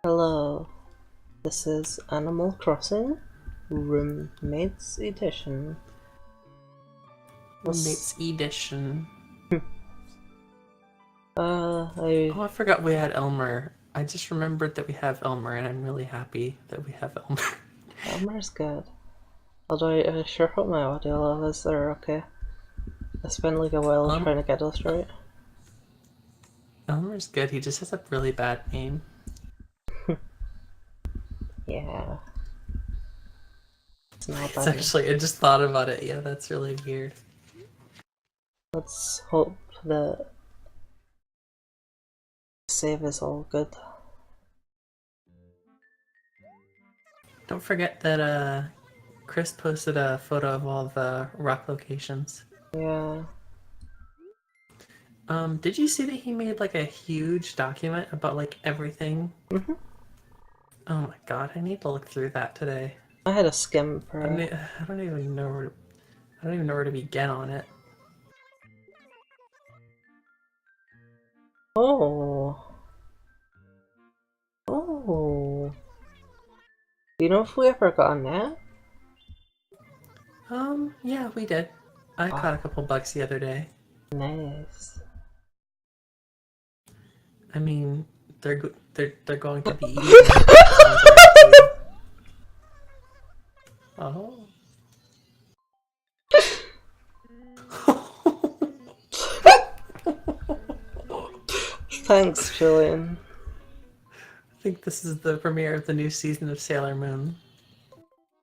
Hello, this is Animal Crossing Roommates Edition. Roommates Edition. I I forgot we had Elmer. I just remembered that we have Elmer, and I'm really happy that we have Elmer. Elmer's good. Although I sure hope my audio levels are okay. I spent like a while trying to get this right. Elmer's good. He just has a really bad name. Yeah. It's not It's bad. actually, I just thought about it. Yeah, that's really weird. Let's hope the save is all good. Don't forget that Chris posted a photo of all the rock locations. Yeah. Did you see that he made like a huge document about like everything? Mhm. Oh my god, I need to look through that today. I had a skim for. I don't even know where. I don't even know where to begin on it. Oh. Oh. Do you know if we ever got a net? Yeah, we did. I Ah, caught a couple bucks the other day. nice. I mean, they're going to be eaten as long as they're active. Oh. Thanks, Julian. I think this is the premiere of the new season of Sailor Moon.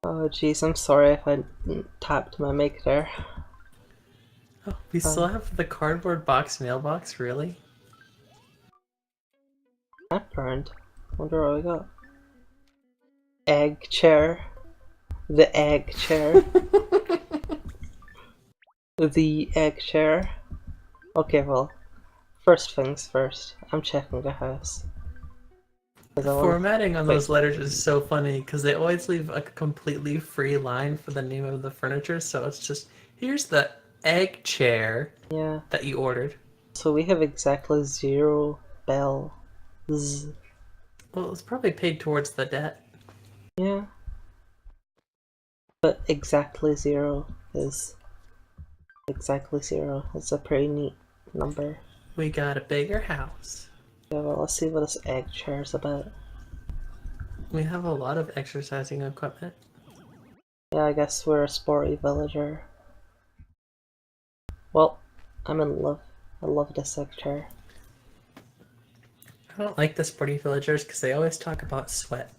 Oh jeez, I'm sorry if I tapped my mic there. Oh, we still have the cardboard box mailbox, really? That burned. Wonder what we got. Egg chair. The egg chair. The egg chair. Okay, well, first things first. I'm checking the house. The formatting on those letters is so funny because they always leave a completely free line for the name of the furniture, so it's just, here's the egg chair that you ordered. So we have exactly 0 bells. Well, it's probably paid towards the debt. Yeah. But exactly 0 is exactly 0. It's a pretty neat number. We got a bigger house. Yeah, well, let's see what this egg chair is about. We have a lot of exercising equipment. Yeah, I guess we're a sporty villager. Well, I'm in love. I love this egg chair. I don't like the sporty villagers because they always talk about sweat.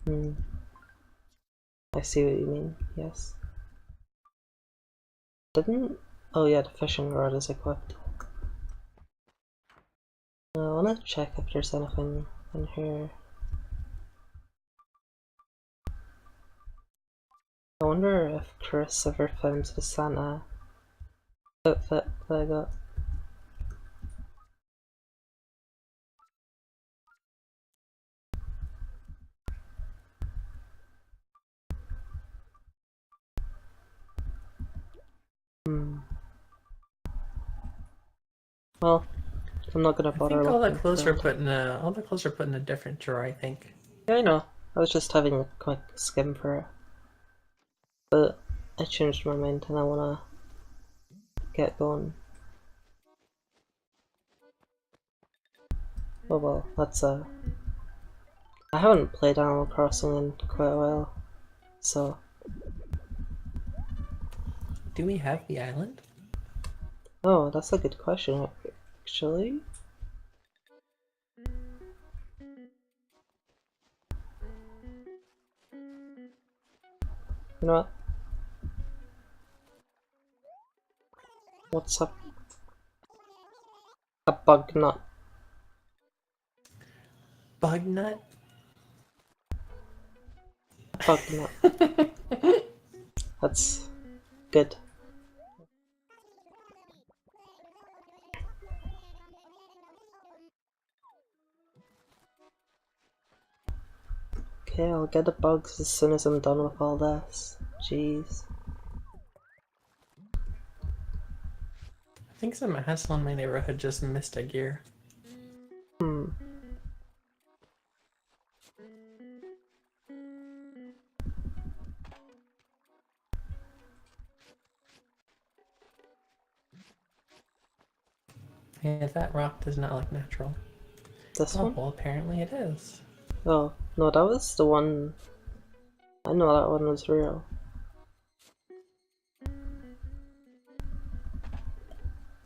I see what you mean, yes. Didn't... Oh yeah, the fishing rod is equipped. I wanna check if there's anything in here. I wonder if Chris ever found the Santa outfit that I got. Well, I'm not gonna I bother think all the looking clothes are around. put in a different drawer. I think. Yeah, I know. I was just having a quick skim for it. But I changed my mind and I wanna get going. Oh well, that's I haven't played Animal Crossing in quite a while, so... Do we have the island? Oh, that's a good question, actually. You know what? What's up? A bug nut. Bug nut? Bug nut. That's good. Okay, I'll get the bugs as soon as I'm done with all this. Jeez. I think some asshole in my neighborhood just missed a gear. Yeah, that rock does not look natural. This one? Well, apparently it is. Oh, no, that was the one. I know that one was real.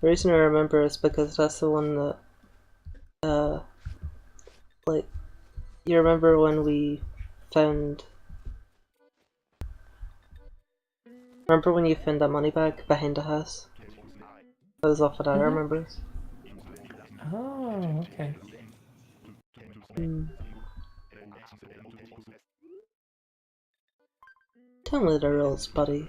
The reason I remember is because that's the one that, like, you remember when we found... Remember when you found that money bag behind the house? That was off of that, I remember. Oh, okay. Tell me the rules, buddy.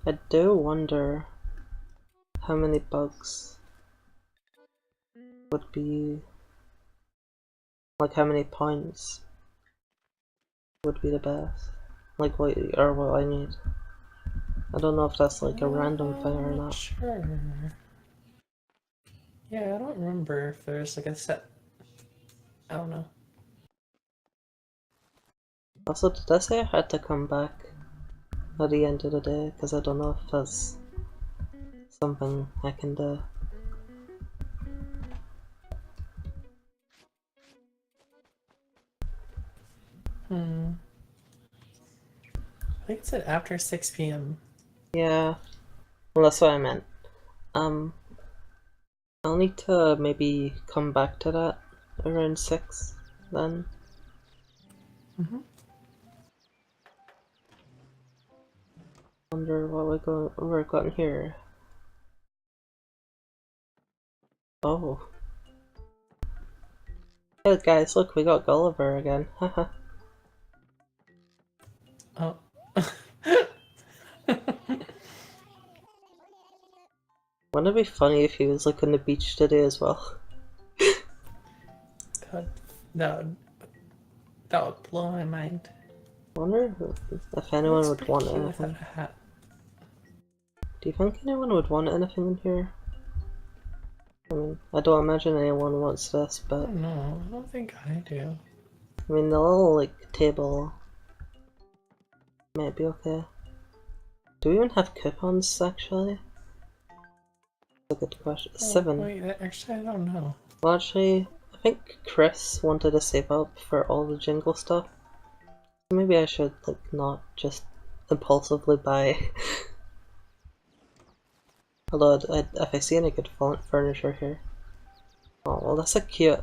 I do wonder how many bugs would be, like how many points would be the best, like what I need. I don't know if that's like a random thing or not. Sure. Yeah, I don't remember if there's like a set. I don't know. Also, did I say I had to come back at the end of the day? Because I don't know if that's something I can do. I think it said after 6 p.m. Yeah, well that's what I meant. I'll need to maybe come back to that around 6 then. Wonder what we're going here. Oh. Hey guys, look, we got Gulliver again. Haha. Oh. Wouldn't it be funny if he was like on the beach today as well? That would blow my mind. I wonder if anyone would want anything. anything. Do you think anyone would want anything in here? I mean, I don't imagine anyone wants this, but... I don't know, I don't think I do. I mean, the little, like, table might be okay. Do we even have coupons, actually? That's a good question. 7. Wait, actually, I don't know. Well, actually, I think Chris wanted to save up for all the jingle stuff. Maybe I should, like, not just impulsively buy. Although, if I see any good furniture here. Oh, well, that's a cute...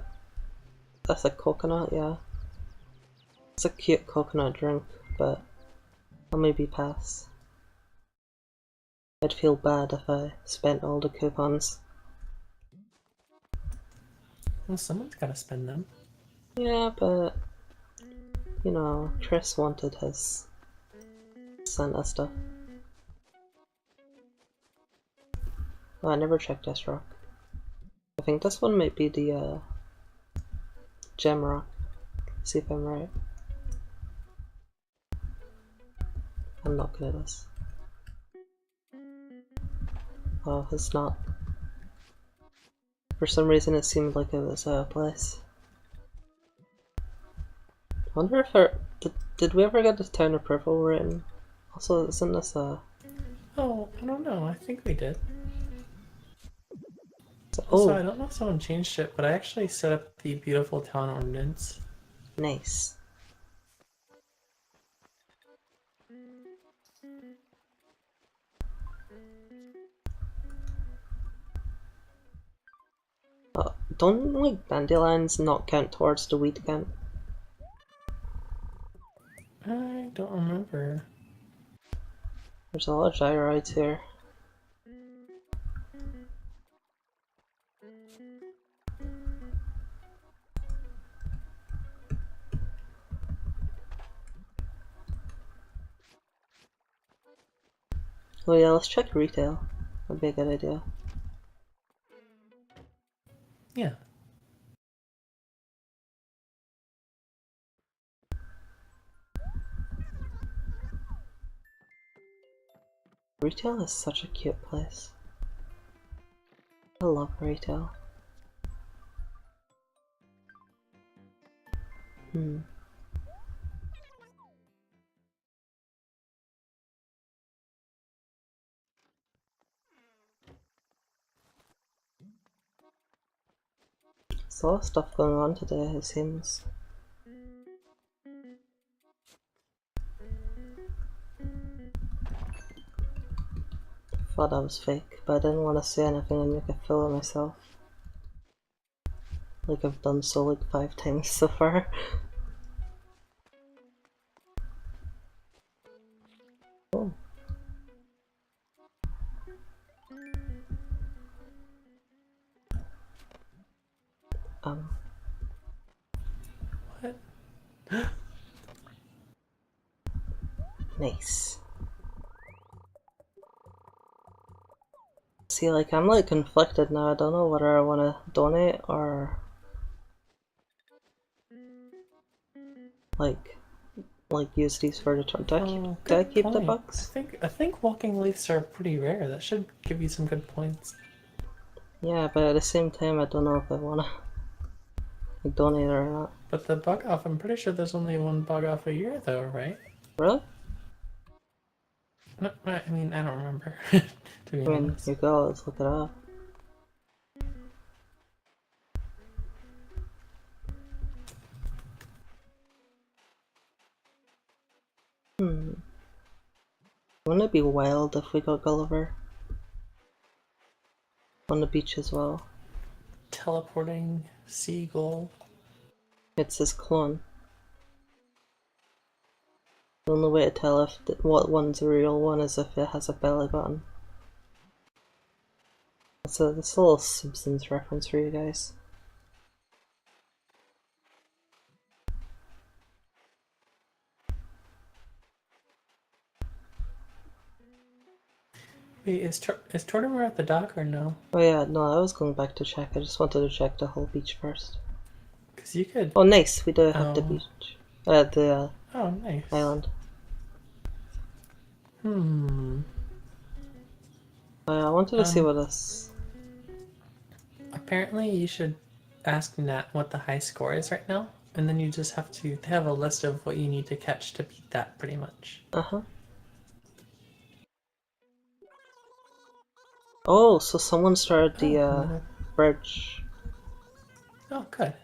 That's a coconut, yeah. It's a cute coconut drink, but I'll maybe pass. I'd feel bad if I spent all the coupons. Well, someone's gotta spend them. Yeah, but... You know, Chris wanted his Santa stuff. Oh, I never checked this rock. I think this one might be the gem rock. See if I'm right. I'm not good at this. Oh, it's not. For some reason it seemed like it was out of place. I wonder if did we ever get the town approval written? Also, isn't this a... Oh, I don't know, I think we did. Oh, I don't know if someone changed it, but I actually set up the beautiful town ordinance. Nice. Don't like dandelions not count towards the weed count? I don't remember. There's a lot of gyroids here. Oh yeah, let's check retail. That'd be a good idea. Yeah. Retail is such a cute place. I love retail. There's a lot of stuff going on today, it seems. Thought I was fake, but I didn't want to say anything and make a fool of myself. Like I've done so like 5 times so far. Oh. What? Nice. See, like, I'm like conflicted now. I don't know whether I want to donate or like use these for the turn. Do I keep the bucks? I think walking leaves are pretty rare. That should give you some good points. Yeah, but at the same time, I don't know if I want to like, donate or not. But the bug off, I'm pretty sure there's only one bug off a year, though, right? Really? No, I mean, I don't remember. To be honest. Here you go. Let's look it up. Wouldn't it be wild if we got Gulliver on the beach as well? Teleporting seagull. It's his clone. The only way to tell if what one's a real one is if it has a belly button. So this a little Simpsons reference for you guys. Wait, is Tortimer at the dock or no? Oh yeah, no, I was going back to check. I just wanted to check the whole beach first. Cause you could. Oh, nice. We do have the beach. The oh, nice. island. I wanted to see what this. Apparently, you should ask Nat what the high score is right now, and then you just have to have a list of what you need to catch to beat that, pretty much. Oh, so someone started the bridge. Oh, good.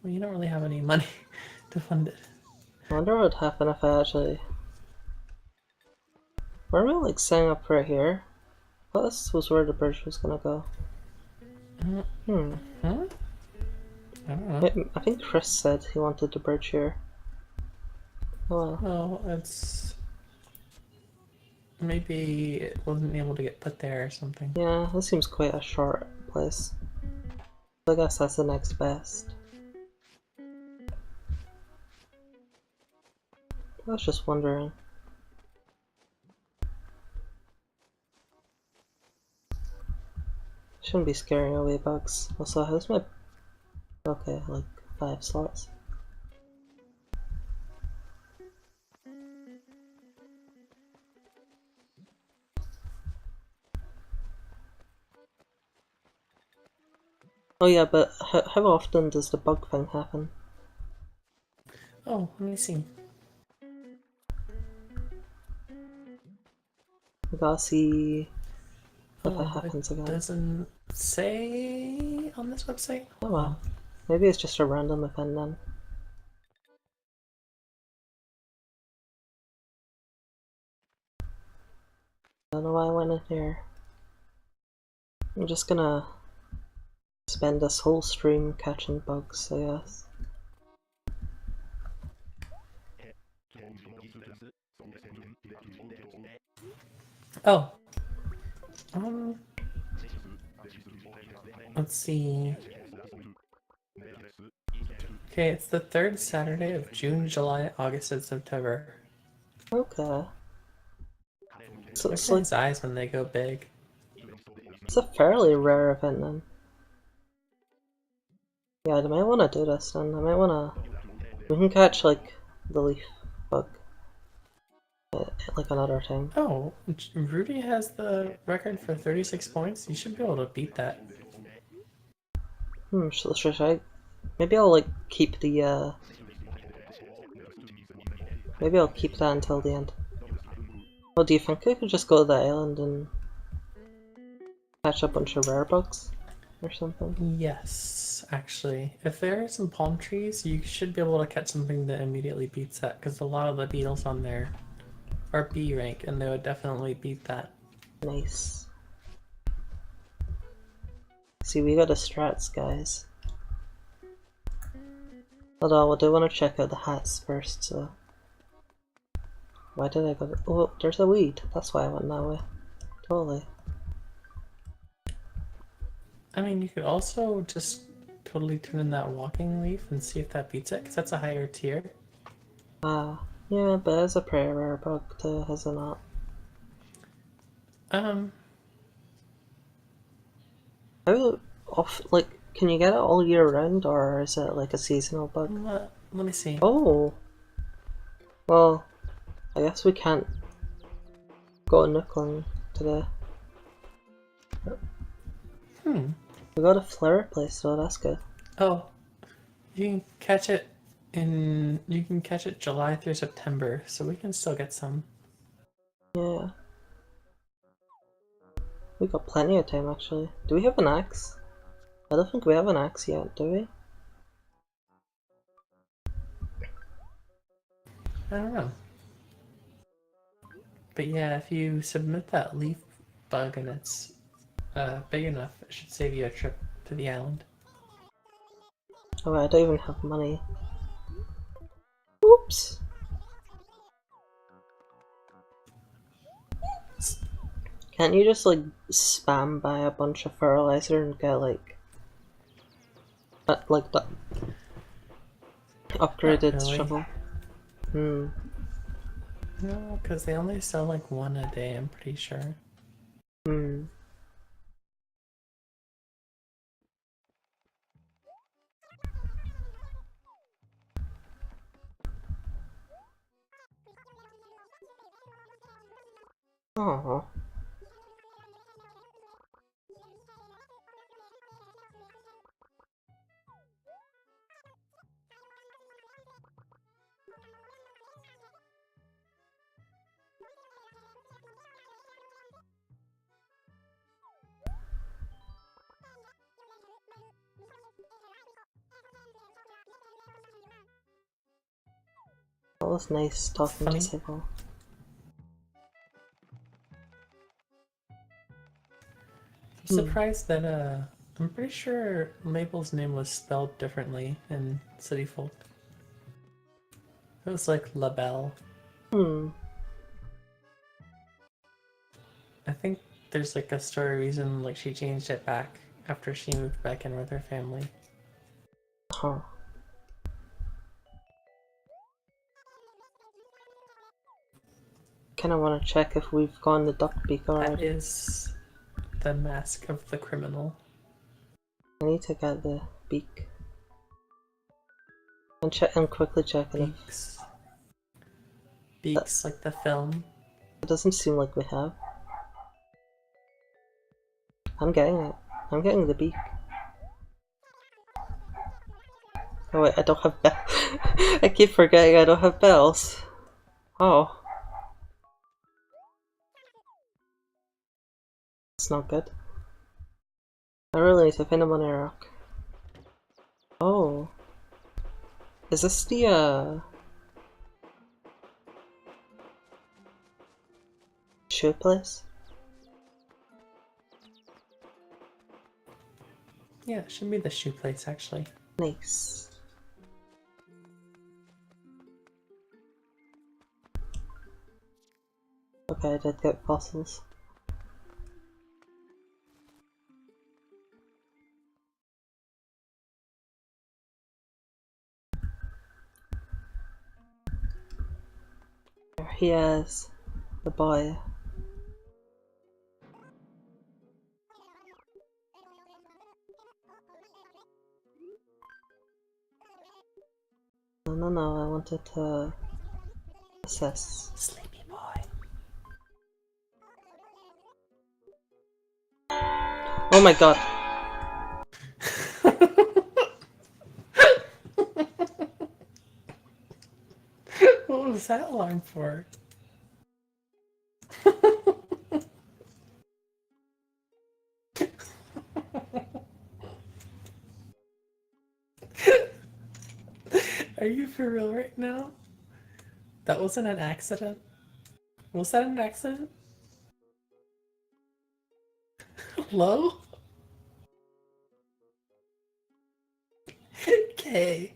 Well, you don't really have any money to fund it. I wonder what would happen if I actually. Where am I like setting up right here? Well, this was where the bridge was gonna go. I don't know. I think Chris said he wanted the bridge here. Oh well. It's maybe it wasn't able to get put there or something. Yeah, this seems quite a short place. I guess that's the next best. I was just wondering. Shouldn't be scaring away bugs. Also, how's my... Okay, like 5 slots. Oh yeah, but how often does the bug thing happen? Oh, let me see. We gotta see if it happens again. It doesn't say on this website. Oh well. Maybe it's just a random event then. I don't know why I went in here. I'm just gonna spend this whole stream catching bugs, I guess. Oh. Let's see. Okay, it's the 3rd Saturday of June, July, August, and September. Okay. It's Look at like, his eyes when they go big. it's a fairly rare event then. Yeah, I might want to do this then. I might want to... We can catch like the leaf bug. Like another time. Oh, Rudy has the record for 36 points. You should be able to beat that. Should I... Maybe I'll like keep the Maybe I'll keep that until the end. Oh, do you think I could just go to the island and catch a bunch of rare bugs or something? Yes, actually. If there are some palm trees, you should be able to catch something that immediately beats that, because a lot of the beetles on there are B rank, and they would definitely beat that. Nice. See, we got the strats, guys. Although I do want to check out the hats first, so... Why did I go to... Oh, there's a weed. That's why I went that way. Totally. I mean, you could also just totally turn in that walking leaf and see if that beats it, because that's a higher tier. Yeah, but it's a pretty rare bug too, has it not? How like, can you get it all year round, or is it like a seasonal bug? Let me see. Oh! Well, I guess we can't go to Nookling today. We got a flare place, so that's good. Oh, you can catch it July through September, so we can still get some. Yeah. We got plenty of time actually. Do we have an axe? I don't think we have an axe yet, do we? I don't know. But yeah, if you submit that leaf bug and it's big enough, it should save you a trip to the island. Oh, I don't even have money. Oops! Can't you just like spam buy a bunch of fertilizer and get like that upgraded really. shovel? No, because they only sell like one a day, I'm pretty sure. Oh. That was nice talking to Sybil. I'm surprised that I'm pretty sure Mabel's name was spelled differently in City Folk. It was like LaBelle. I think there's like a story reason like she changed it back after she moved back in with her family. Huh. Kinda wanna check if we've gone the duck beak already. That is the mask of the criminal. I need to get the beak. And quickly checking Beaks. Beaks like the film. It doesn't seem like we have. I'm getting it. I'm getting the beak. Oh wait, I don't have bells. I keep forgetting I don't have bells. Oh. It's not good. I really need to find a money rock. Oh. Is this the shoe place? Yeah, it should be the shoe place actually. Nice. Okay, I did get fossils. There he is, the boy. no, I wanted to assess. Sleepy boy. Oh my god. What was that alarm for? Are you for real right now? That wasn't an accident? Was that an accident? Hello? Okay.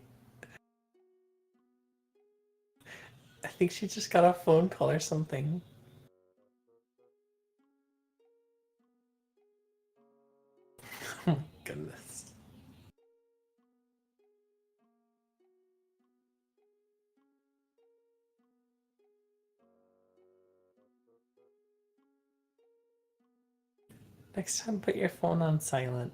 I think she just got a phone call or something. Oh my goodness. Next time, put your phone on silent.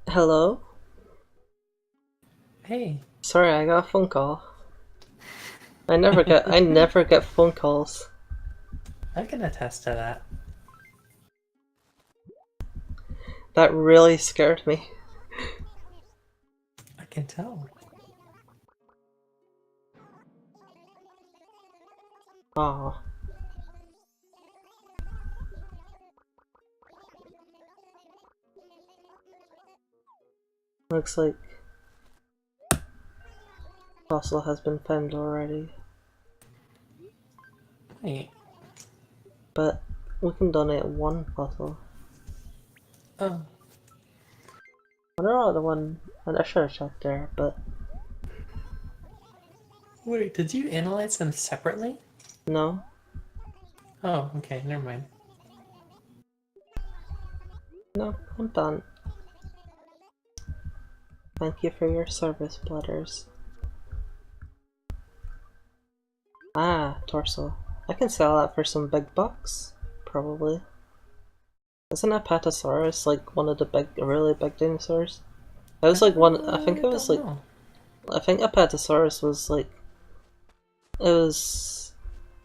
Hello? Hey. Sorry, I got a phone call. I never get phone calls. I can attest to that. That really scared me. I can tell. Aw. Looks like fossil has been found already. Wait. But we can donate one fossil. Oh. I don't know the one I should have checked there, but Wait, did you analyze them separately? no. Oh, okay, never mind. No, I'm done. Thank you for your service, Bladders. Ah, torso. I can sell that for some big bucks, probably. Isn't Apatosaurus like one of the really big dinosaurs? It was like one. I think it was like. I think Apatosaurus was like. It was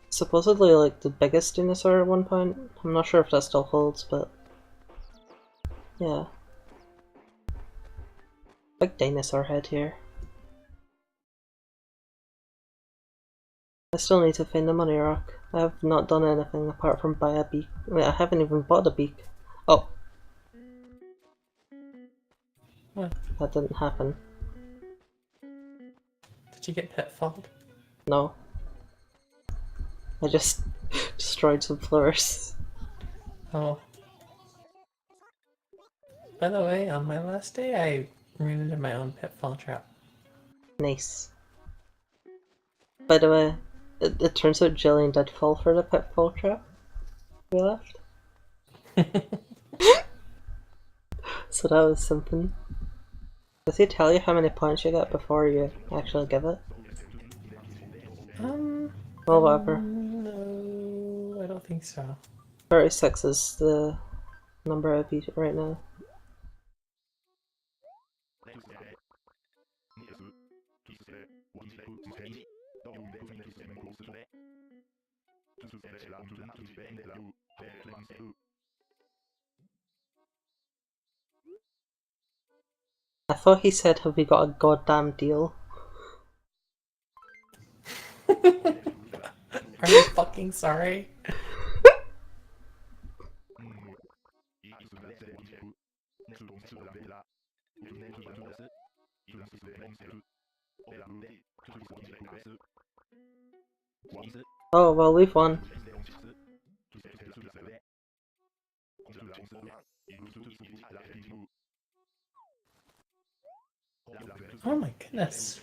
supposedly like the biggest dinosaur at one point. I'm not sure if that still holds, but yeah. Big dinosaur head here. I still need to find the money rock. I have not done anything apart from buy a beak. Wait, I haven't even bought a beak. Oh. What? That didn't happen. Did you get pitfalled? No. I just destroyed some floors. Oh. By the way, on my last day, I ran into my own pitfall trap. Nice. By the way, it turns out Jillian did fall for the pitfall trap we left. So that was something. Does he tell you how many points you get before you actually give it? Well, whatever. No, I don't think so. 36 is the number I beat right now. I thought he said, have we got a goddamn deal? Are you fucking sorry? Oh, well, we've won. Oh my goodness.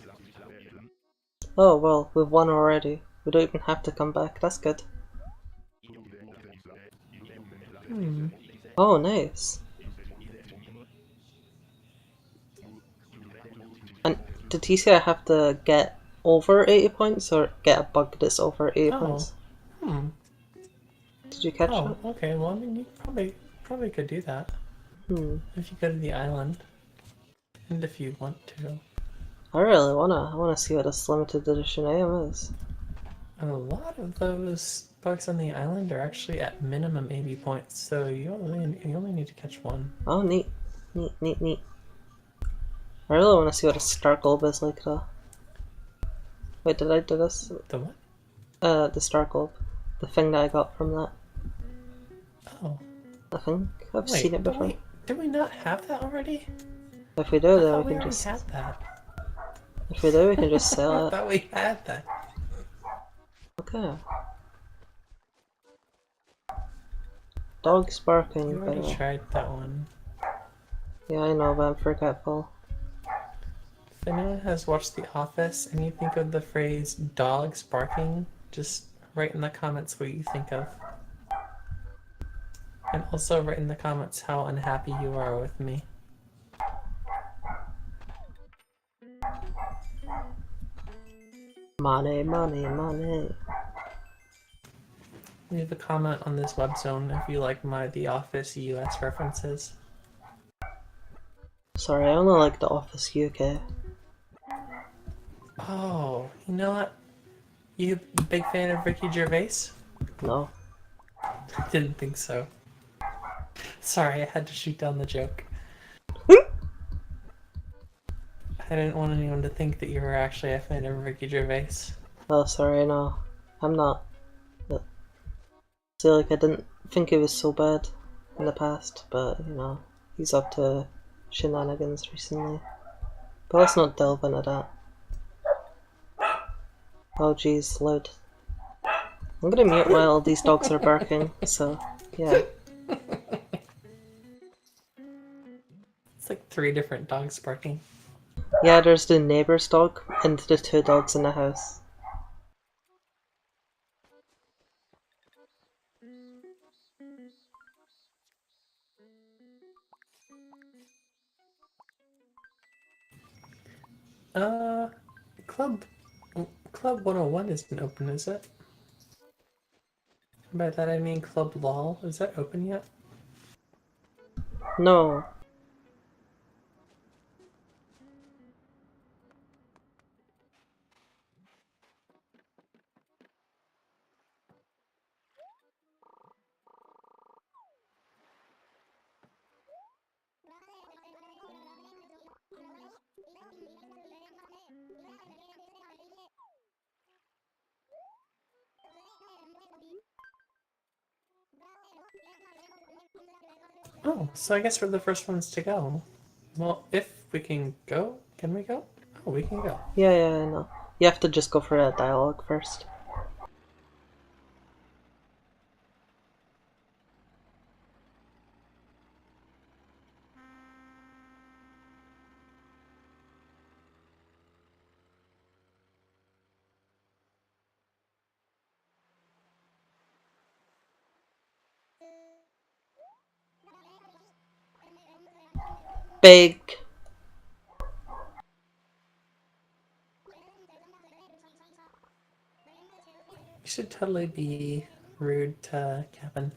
Oh, well, we've won already. We don't even have to come back. That's good. Oh, nice. And did he say I have to get over 80 points or get a bug that's over 80 points? Hmm. Did you catch that? Oh, okay. Well, I mean, you probably Probably could do that. If you go to the island. And if you want to. I really wanna see what this limited edition AM is. A lot of those bugs on the island are actually at minimum 80 points, so you only need to catch one. Oh, neat. Neat. I really want to see what a Stargulb is like, though. Wait, did I do this? The what? The Stargulb. The thing that I got from that. Oh. I think I've seen it before. Did we not have that already? If we do, then we can just... had that. If we do, we can just sell I it. thought we had that. Okay. Dog's barking. You already tried that one. Yeah, I know, but I'm forgetful. If anyone has watched The Office and you think of the phrase dogs barking, just write in the comments what you think of. And also write in the comments how unhappy you are with me. Money. Leave a comment on this web zone if you like my The Office US references. Sorry, I only like The Office UK. Oh, you know what? You a big fan of Ricky Gervais? No. Didn't think so. Sorry, I had to shoot down the joke. I didn't want anyone to think that you were actually a fan of Ricky Gervais. Oh, sorry, no. I'm not. I feel like I didn't think he was so bad in the past, but, you know, he's up to shenanigans recently. But let's not delve into that. Oh jeez, loud. I'm gonna mute while these dogs are barking, so, yeah. It's like 3 different dogs barking. Yeah, there's the neighbor's dog and the 2 dogs in the house. Club 101 isn't open, is it? By that I mean Club LOL. Is that open yet? No. Oh, so I guess we're the first ones to go. Well, if we can go, can we go? Oh, we can go. Yeah, I know. You have to just go for a dialogue first. Big. You should totally be rude to Kevin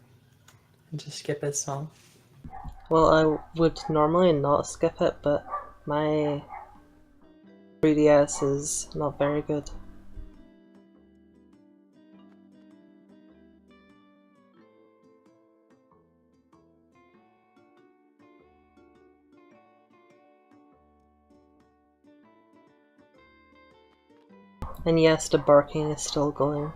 and just skip his song. Well, I would normally not skip it, but my 3DS is not very good. And yes, the barking is still going.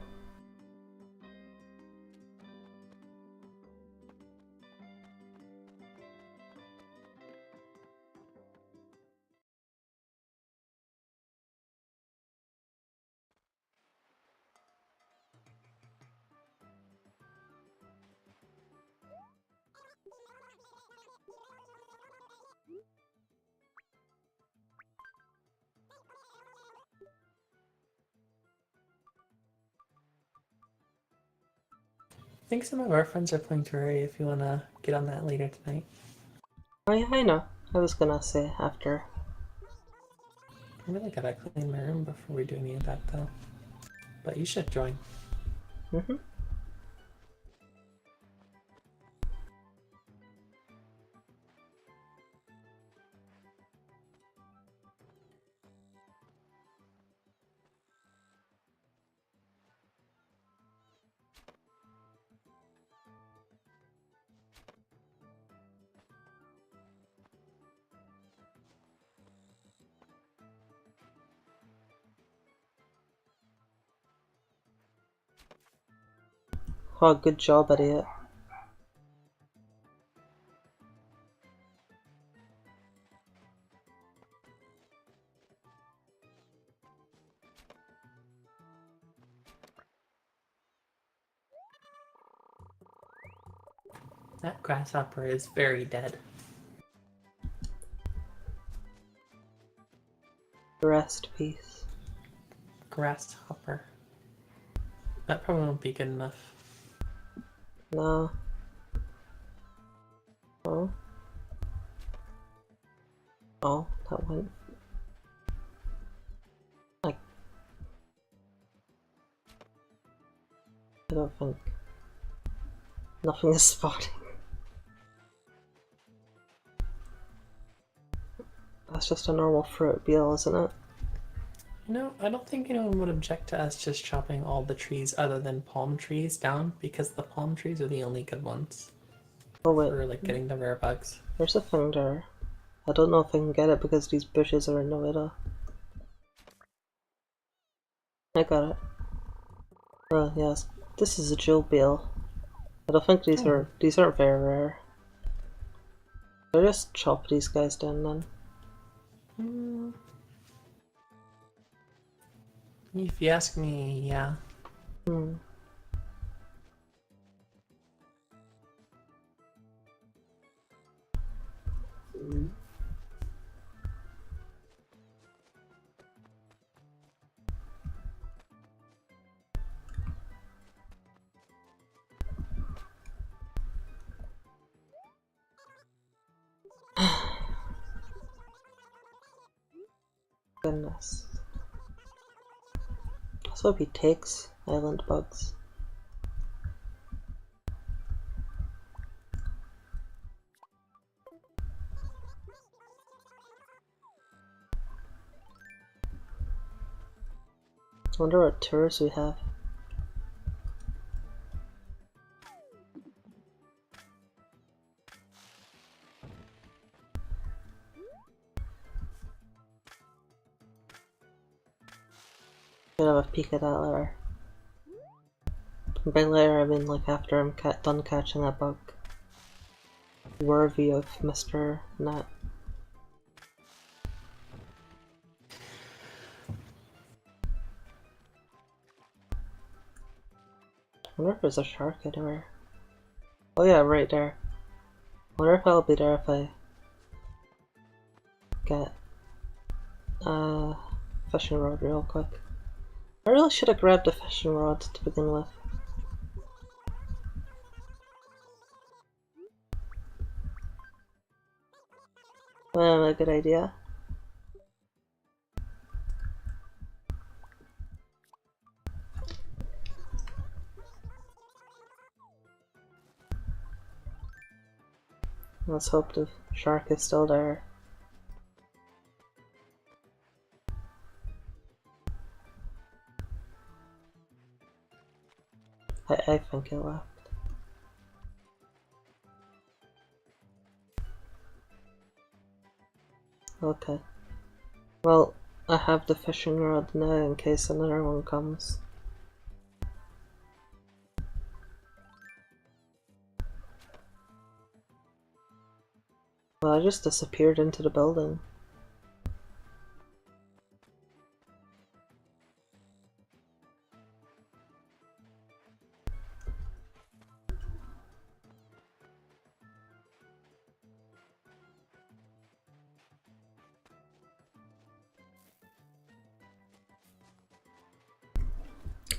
I think some of our friends are playing Terraria if you want to get on that later tonight. Oh yeah, I know. I was gonna say after. I really gotta clean my room before we do any of that though. But you should join. Oh, good job, idiot. That grasshopper is very dead. Rest peace. Grasshopper. That probably won't be good enough. No. Oh. Oh, that went. I don't think. Nothing is spotting. That's just a normal fruit beetle, isn't it? You know, I don't think anyone would object to us just chopping all the trees other than palm trees down, because the palm trees are the only good ones. Oh wait. For like getting the rare bugs. There's a thing there. I don't know if I can get it because these bushes are in the way. I got it. Oh yes. This is a jewel beetle. I don't think these aren't very rare. I'll just chop these guys down then. If you ask me, yeah. Goodness. Let's hope he takes island bugs. I wonder what tours we have. Gonna have a peek at that later. By later I mean like after I'm done catching that bug. Worthy of Mr. Nat. I wonder if there's a shark anywhere. Oh yeah, right there. I wonder if I'll be there if I get a fishing rod real quick. I really should have grabbed a fishing rod to begin with. A good idea. Let's hope the shark is still there. I think it left. Okay. Well, I have the fishing rod now in case another one comes. Well, I just disappeared into the building.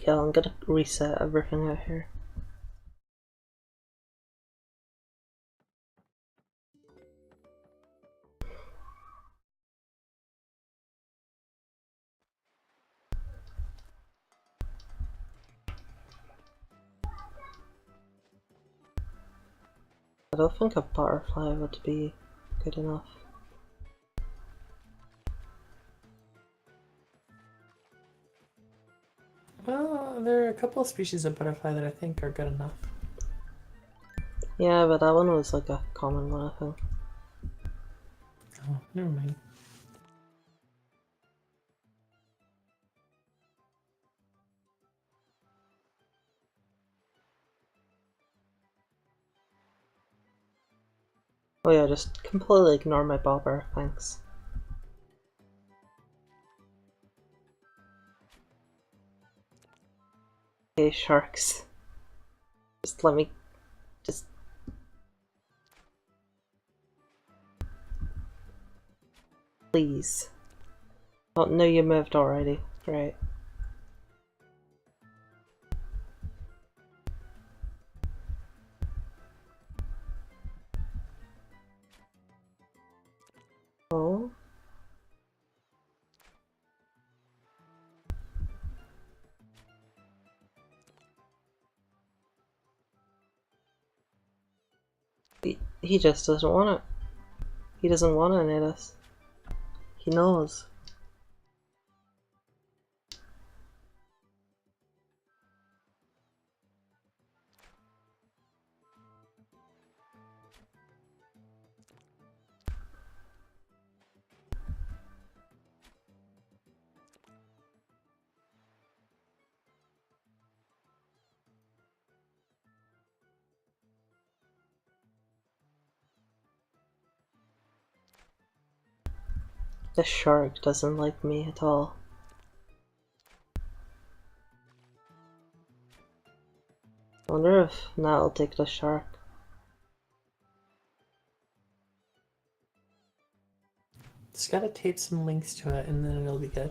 Yeah, I'm gonna reset everything out here. I don't think a butterfly would be good enough. Well, there are a couple of species of butterfly that I think are good enough. Yeah, but that one was like a common one, I think. Oh, never mind. Oh yeah, just completely ignore my bobber, thanks. Hey sharks. Just let me... just... Please. Oh, no, you moved already. Right. Oh? He just doesn't want it. He doesn't want to knit us. He knows. The shark doesn't like me at all. I wonder if Nat will take the shark. Just gotta tape some links to it and then it'll be good.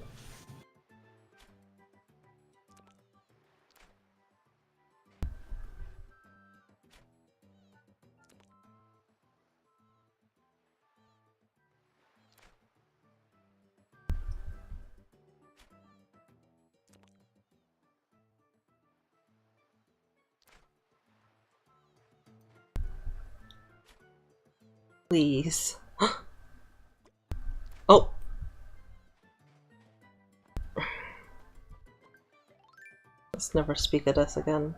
Please. Oh! Let's never speak of this again.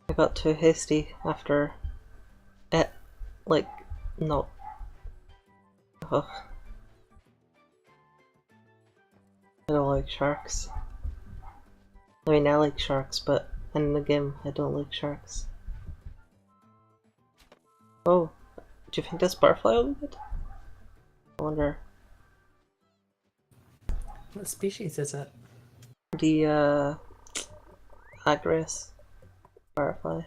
I got too hasty after it, like, no. Ugh. I don't like sharks. I mean, I like sharks, but in the game, I don't like sharks. Oh, do you think this butterfly will be good? I wonder. What species is it? The, Agris butterfly.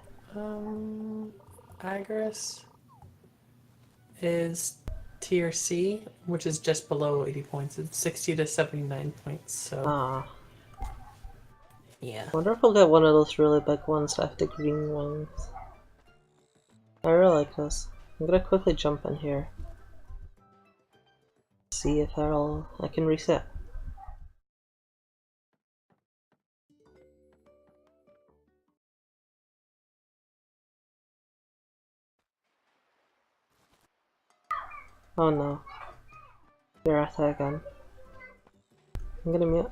Agris is tier C, which is just below 80 points. It's 60 to 79 points, so... Ah. Yeah. I wonder if we'll get one of those really big ones that have the green wings. I really like this. I'm gonna quickly jump in here. See if I can reset. Oh no. They're at it again. I'm gonna mute.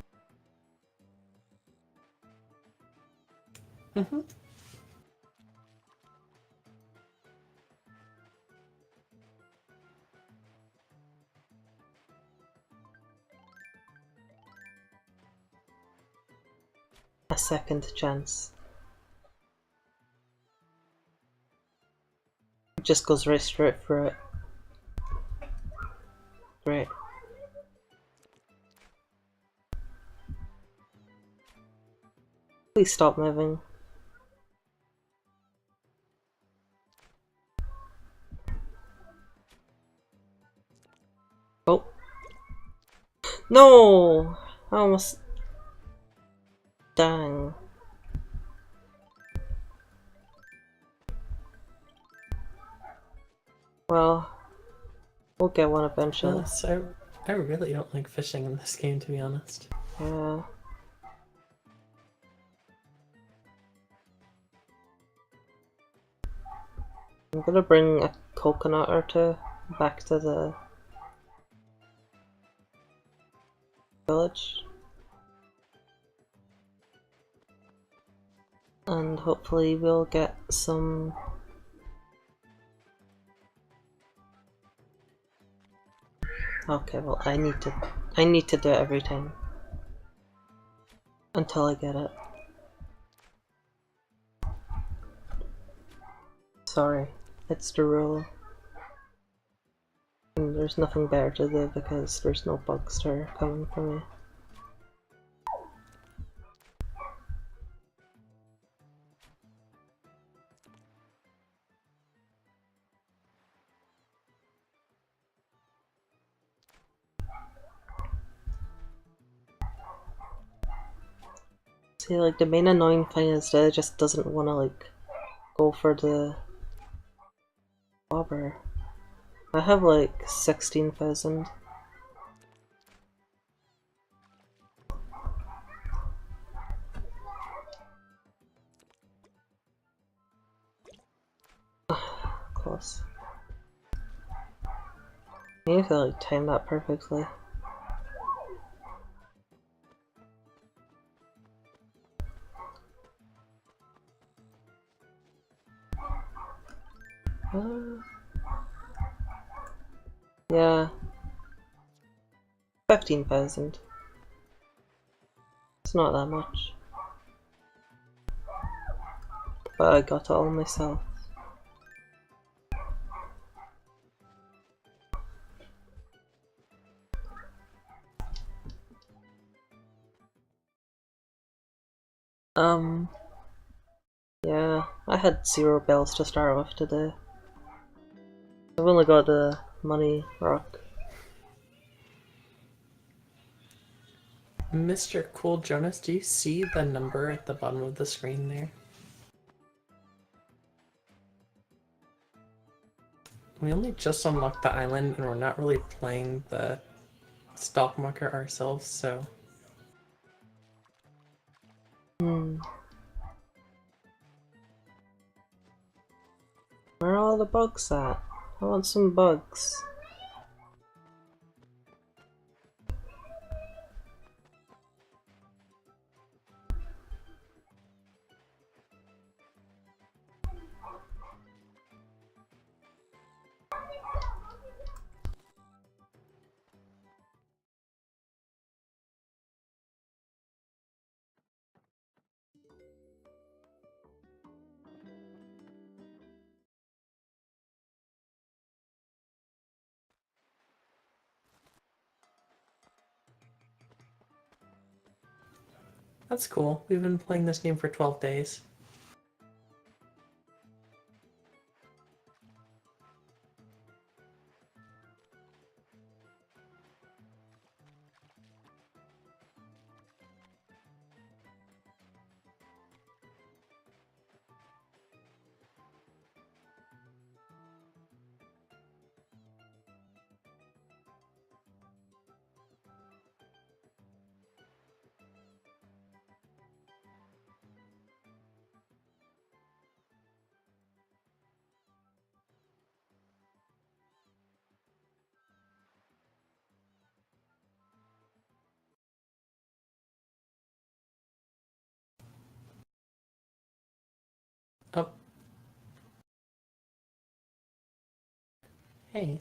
A second chance. It just goes right straight for it. Great. Please stop moving. Oh. No! I almost... Dang. Well, we'll get one eventually. Well, so I really don't like fishing in this game, to be honest. Yeah. I'm gonna bring a coconut or two back to the village. And hopefully we'll get some... Okay, well I need to do it every time. Until I get it. it's the rule. And there's nothing better to do because there's no bugster coming for me. See, like, the main annoying thing is that it just doesn't want to, like, go for the bobber. I have, like, 16,000. Close. I need to, like, time that perfectly. Yeah. 15,000. It's not that much. But I got it all myself. Yeah, I had 0 bells to start with today. I've only got the money rock. Mr. Cool Jonas, do you see the number at the bottom of the screen there? We only just unlocked the island and we're not really playing the stock market ourselves, so... Where are all the bugs at? I want some bugs. That's cool. We've been playing this game for 12 days. Oh. Hey.